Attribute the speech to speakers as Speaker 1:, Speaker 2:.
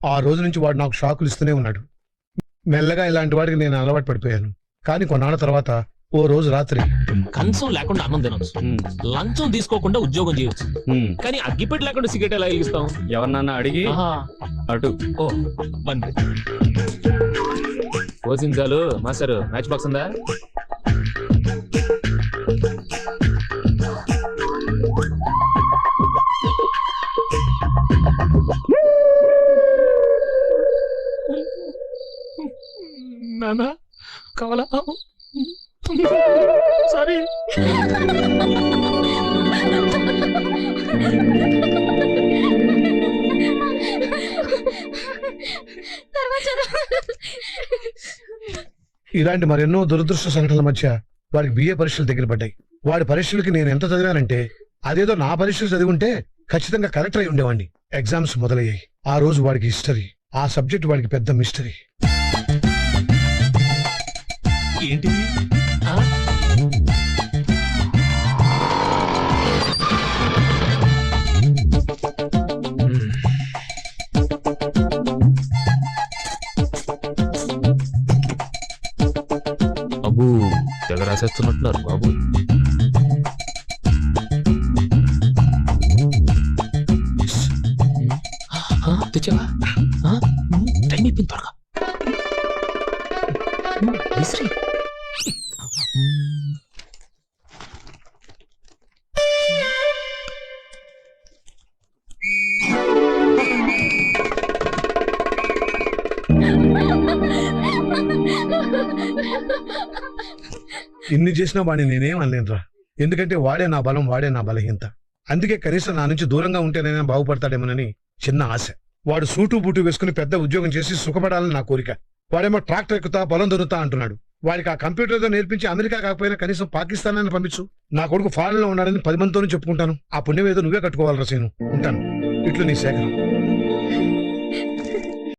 Speaker 1: ఆ రోజు నుంచి వాడు నాకు షాకులు ఇస్తూనే ఉన్నాడు. మెల్లగా ఇలాంటి వాడికి నేను అలవాటు పడిపోయాను. కానీ కొన్నాళ్ళ తర్వాత ఓ రోజు రాత్రి
Speaker 2: కంచం లేకుండా అన్నం తినొచ్చు, లంచం తీసుకోకుండా ఉద్యోగం చేయొచ్చు, కానీ అగ్గిపెట్టి లేకుండా సిగరెట్ ఎలా వెలిగిస్తాం?
Speaker 3: ఎవరినన్నా అడిగి అటు
Speaker 2: ఓ వన్ కోచించాలు మాస్టర్. మ్యాచ్ బాక్స్ ఉందా? నానా కావాలా? సారీ.
Speaker 1: ఇలాంటి మరెన్నో దురదృష్ట సంఘటనల మధ్య వాడికి బిఏ పరీక్షలు దగ్గర పడ్డాయి. వాడి పరీక్షలకి నేను ఎంత చదివానంటే అదేదో నా పరీక్షలు చదివి ఉంటే ఖచ్చితంగా కరెక్ట్ అయి ఉండేవాడిని. ఎగ్జామ్స్ మొదలయ్యాయి. ఆ రోజు వాడికి హిస్టరీ, ఆ సబ్జెక్ట్ వాడికి పెద్ద మిస్టరీ.
Speaker 2: ఏంటి? అబ్బు తెగ రాసేస్తున్నట్టున్నారు బాబు. తెచ్చావా? టైం అయిపోయింది, త్వరగా విసిరి.
Speaker 1: ఇన్ని చేసినా వాడిని నేనేం అనలేనురా. ఎందుకంటే వాడే నా బలం, వాడే నా బలహీనత. అందుకే కనీసం నా నుంచి దూరంగా ఉంటేనైనా బాగుపడతాడేమోనని చిన్న ఆశ. వాడు సూటు బూటు వేసుకుని పెద్ద ఉద్యోగం చేసి సుఖపడాలని నా కోరిక. వాడేమో ట్రాక్టర్ ఎక్కుతా పొలం దొరుకుతా అంటున్నాడు. వాడికి ఆ కంప్యూటర్తో నేర్పించి అమెరికా కాకపోయినా కనీసం పాకిస్తాన్ అని పంపించు. నా కొడుకు ఫారెన్ లో ఉన్నాడని 10 మందితోనూ చెప్పుకుంటాను. ఆ పుణ్యం ఏదో నువ్వే కట్టుకోవాలి రసీను. ఉంటాను. ఇట్లు నీ శేఖరం.